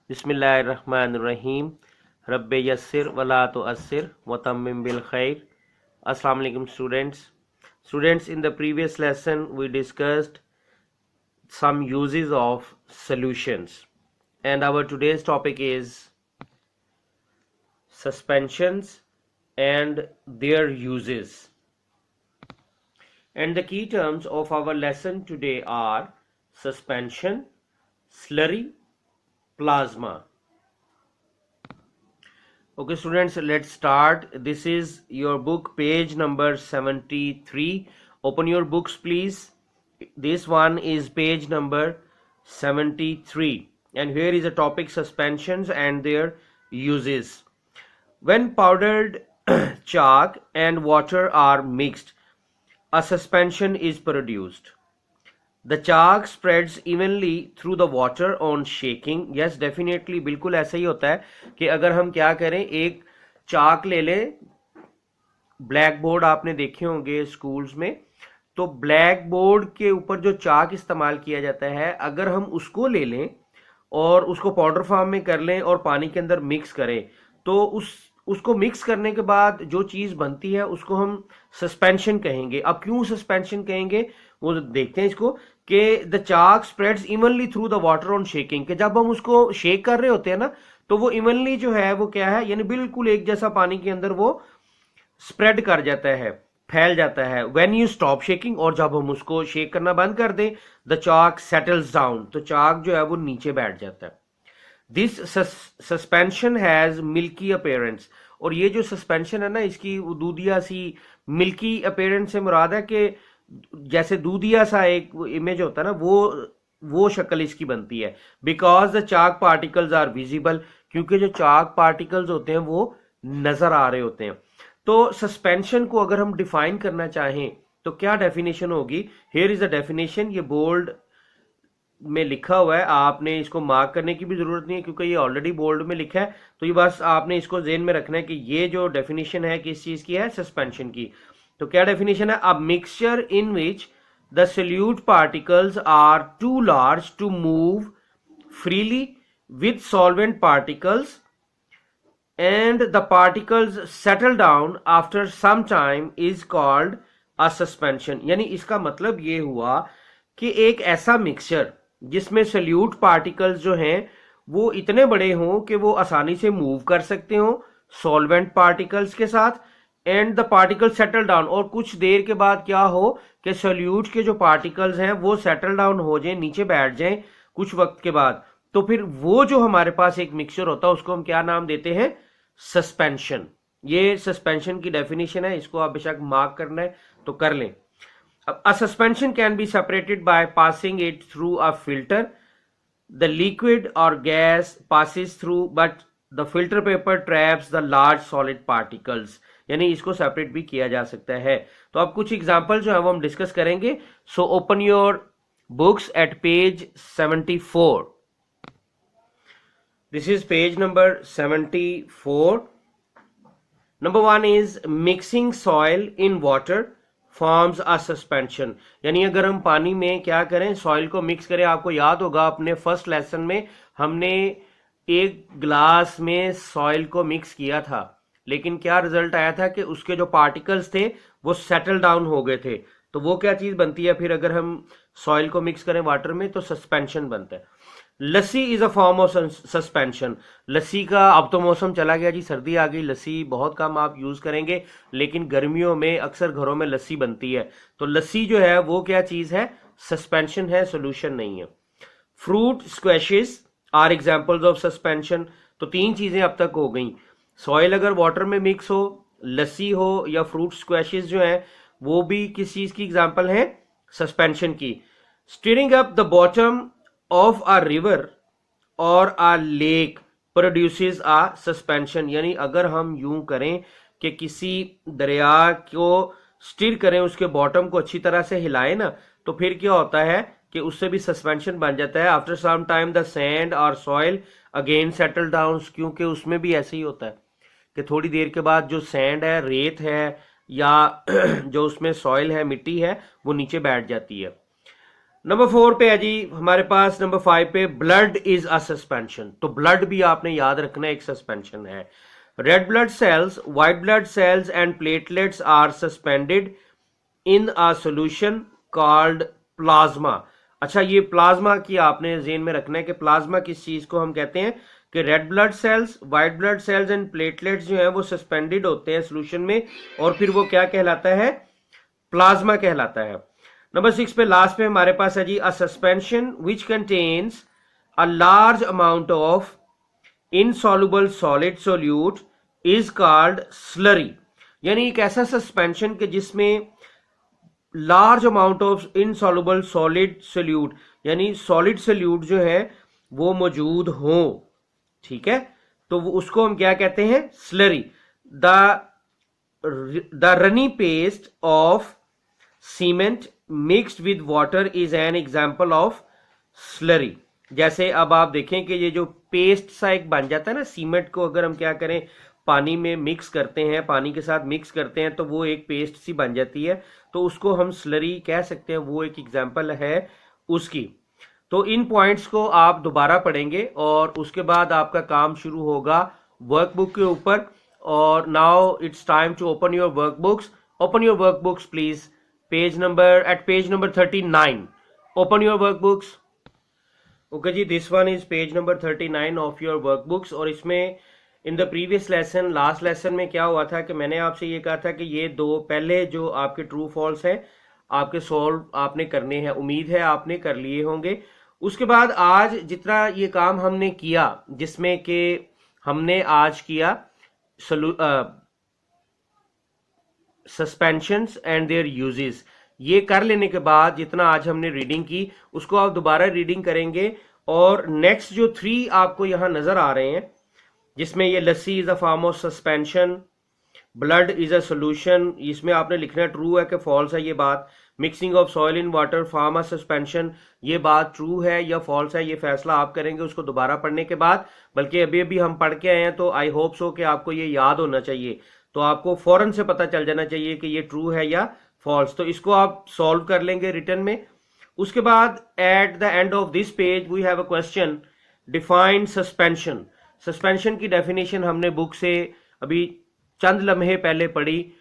बिस्मिल्लाहिर्रहमानिर्रहीम रब्बे यस्सिर वला तुअस्सिर वतम्मिम बिल खैर. Assalamu alaikum students. In the previous lesson we discussed some uses of solutions, and our today's topic is suspensions and their uses. And the key terms of our lesson today are suspension, slurry, plasma. Okay students, let's start. This is your book, page number 73. Open your books please. This one is page number 73, and here is a topic: suspensions and their uses. When powdered chalk and water are mixed, a suspension is produced. The chalk spreads evenly through the water on shaking. Yes, definitely, बिल्कुल ऐसा ही होता है कि अगर हम क्या करें, एक चाक ले लें. ब्लैक बोर्ड आपने देखे होंगे स्कूल्स में, तो ब्लैक बोर्ड के ऊपर जो चाक इस्तेमाल किया जाता है, अगर हम उसको ले लें और उसको पाउडर फॉर्म में कर लें और पानी के अंदर मिक्स करें, तो उसको मिक्स करने के बाद जो चीज़ बनती है उसको हम सस्पेंशन कहेंगे. अब क्यों सस्पेंशन कहेंगे वो देखते हैं इसको, कि the chalk spreads evenly through the water on shaking, कि जब हम उसको शेक कर रहे होते हैं ना, तो वो इवनली जो है वो क्या है, यानी बिल्कुल एक जैसा पानी के अंदर वो स्प्रेड कर जाता है, फैल जाता है. व्हेन यू स्टॉप शेकिंग, और जब हम उसको शेक करना बंद कर दें, द चाक सेटल्स डाउन, तो चाक जो है वो नीचे बैठ जाता है. This suspension has milky appearance, और ये जो सस्पेंशन है ना, इसकी दूधिया सी मिल्की अपीयरेंस से मुराद है कि जैसे दूधिया सा एक इमेज होता है ना, वो शक्ल इसकी बनती है. Because the chalk particles are visible, क्योंकि जो चाक पार्टिकल्स होते हैं वो नजर आ रहे होते हैं. तो सस्पेंशन को अगर हम डिफाइन करना चाहें तो क्या डेफिनेशन होगी? Here is the definition. ये बोल्ड में लिखा हुआ है, आपने इसको मार्क करने की भी जरूरत नहीं है क्योंकि ये ऑलरेडी बोल्ड में लिखा है. तो ये बस आपने इसको ज़हन में रखना है कि ये जो डेफिनेशन है किस चीज की है, सस्पेंशन की. तो क्या डेफिनेशन है? A mixture in which the solute particles are too large to move freely with solvent particles and the particles settle down after some time is called a suspension. यानी इसका मतलब ये हुआ कि एक ऐसा मिक्सचर जिसमें सोल्यूट पार्टिकल्स जो हैं वो इतने बड़े हों कि वो आसानी से मूव कर सकते हों सॉल्वेंट पार्टिकल्स के साथ, and the particle settle down, और कुछ देर के बाद क्या हो कि सोल्यूट के जो पार्टिकल्स हैं वो सेटल डाउन हो जाएं, नीचे बैठ जाएं कुछ वक्त के बाद. तो फिर वो जो हमारे पास एक मिक्सचर होता है उसको हम क्या नाम देते हैं? सस्पेंशन. ये सस्पेंशन की डेफिनेशन है, इसको आप बेशक मार्क करना है तो कर लें. A suspension can be separated by passing it through a filter. The liquid or gas passes through, but the filter paper traps the large solid particles. यानी इसको सेपरेट भी किया जा सकता है. तो अब कुछ एग्जांपल जो है वो हम डिस्कस करेंगे. So open your books at page 74. This is page number 74. Number 1 is mixing soil in water forms a suspension. यानी अगर हम पानी में क्या करें, सॉइल को मिक्स करें. आपको याद होगा अपने फर्स्ट लेसन में हमने एक ग्लास में सॉइल को मिक्स किया था, लेकिन क्या रिजल्ट आया था कि उसके जो पार्टिकल्स थे वो सेटल डाउन हो गए थे. तो वो क्या चीज बनती है फिर अगर हम सॉइल को मिक्स करें वाटर में, तो सस्पेंशन बनता है. Lassi is a form of suspension. लस्सी का, अब तो मौसम चला गया जी, सर्दी आ गई, लस्सी बहुत कम आप यूज करेंगे, लेकिन गर्मियों में अक्सर घरों में लस्सी बनती है. तो लस्सी जो है वो क्या चीज है? सस्पेंशन है, सोल्यूशन नहीं है. Fruit squashes are examples of suspension. तो तीन चीजें अब तक हो गई. सॉइल अगर वाटर में मिक्स हो, लस्सी हो, या फ्रूट स्क्वैशेस जो है वो भी किस चीज की एग्जांपल है? सस्पेंशन की. Steering up the bottom of a river or a lake produces a suspension. यानी अगर हम यूं करें कि किसी दरिया को स्टीर करें, उसके बॉटम को अच्छी तरह से हिलाएं ना, तो फिर क्या होता है कि उससे भी सस्पेंशन बन जाता है. After some time the sand और सॉइल अगेन सेटल डाउन, क्योंकि उसमें भी ऐसे ही होता है कि थोड़ी देर के बाद जो सैंड है, रेत है, या जो उसमें सॉइल है, मिट्टी है, वो नीचे बैठ जाती है. नंबर 4 पे है जी हमारे पास, नंबर 5 पे ब्लड इज अ सस्पेंशन। तो ब्लड भी आपने याद रखना एक सस्पेंशन है। Red blood cells, white blood cells and platelets are suspended in a solution called plasma. अच्छा, ये प्लाज्मा की आपने ज़हन में रखना है कि प्लाज्मा किस चीज को हम कहते हैं, कि red blood cells, white blood cells and platelets जो है वो सस्पेंडेड होते हैं सॉल्यूशन में, और फिर वो क्या कहलाता है, प्लाज्मा कहलाता है। नंबर 6 पे लास्ट पे हमारे पास है जी a suspension which contains a large amount of insoluble solid solute is called slurry. यानी एक ऐसा सस्पेंशन के जिसमें large amount of insoluble solid solute, यानी सॉलिड सोल्यूट जो है वो मौजूद हो, ठीक है, तो वो उसको हम क्या कहते हैं, slurry. The runny paste of cement mixed with water is an example of slurry. जैसे अब आप देखें कि ये जो पेस्ट सा एक बन जाता है ना, सीमेंट को अगर हम क्या करें, पानी में मिक्स करते हैं, पानी के साथ मिक्स करते हैं, तो वो एक पेस्ट सी बन जाती है, तो उसको हम स्लरी कह सकते हैं, वो एक एग्जाम्पल है उसकी। तो इन पॉइंट्स को आप दोबारा पढ़ेंगे और उसके बाद आपका काम शुरू होगा वर्कबुक के ऊपर। और now it's time to open your workbooks. Open your workbooks please, page number 39। Open your workbooks. Okay जी, this one is page number 39 of your workbooks. और इसमें in the previous lesson, last lesson में क्या हुआ था कि मैंने आपसे ये कहा था कि ये दो पहले जो आपके ट्रू फॉल्स हैं आपके सॉल्व आपने करने हैं, उम्मीद है आपने कर लिए होंगे। उसके बाद आज जितना ये काम हमने किया, जिसमें कि हमने आज किया सस्पेंशंस एंड देयर यूजेस, ये कर लेने के बाद जितना आज हमने रीडिंग की उसको आप दोबारा रीडिंग करेंगे। और नेक्स्ट जो 3 आपको यहां नजर आ रहे हैं, जिसमें ये lassi is a form of suspension, blood is a solution, इसमें आपने लिखना ट्रू है कि फॉल्स है ये बात। Mixing of soil in water form a suspension, ये बात ट्रू है या फॉल्स है, ये फैसला आप करेंगे उसको दोबारा पढ़ने के बाद। बल्कि अभी अभी हम पढ़ के आए हैं, तो आई होप सो कि आपको ये याद होना चाहिए, तो आपको फौरन से पता चल जाना चाहिए कि ये ट्रू है या फॉल्स। तो इसको आप सॉल्व कर लेंगे रिटर्न में। उसके बाद at the end of this page we have a question, define suspension. Suspension की डेफिनेशन हमने बुक से अभी चंद लम्हे पहले पढ़ी,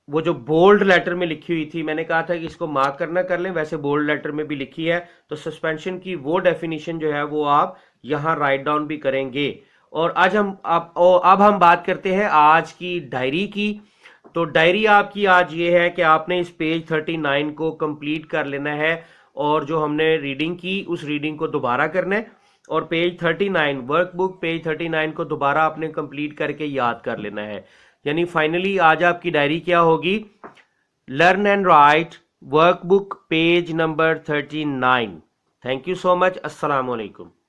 वो जो बोल्ड लेटर में लिखी हुई थी, मैंने कहा था कि इसको मार्क करना कर लें, वैसे बोल्ड लेटर में भी लिखी है। तो सस्पेंशन की वो डेफिनेशन जो है वो आप यहां राइट डाउन भी करेंगे। और आज हम अब हम बात करते हैं आज की डायरी की। तो डायरी आपकी आज ये है कि आपने इस पेज 39 को कंप्लीट कर लेना है, और जो हमने रीडिंग की उस रीडिंग को दोबारा करना है, और पेज 39 वर्कबुक पेज 39 को दोबारा आपने कंप्लीट करके याद कर लेना है। यानी फाइनली आज आपकी डायरी क्या होगी, learn and right workbook page number 39। Thank you so much. अस्सलाम वालेकुम।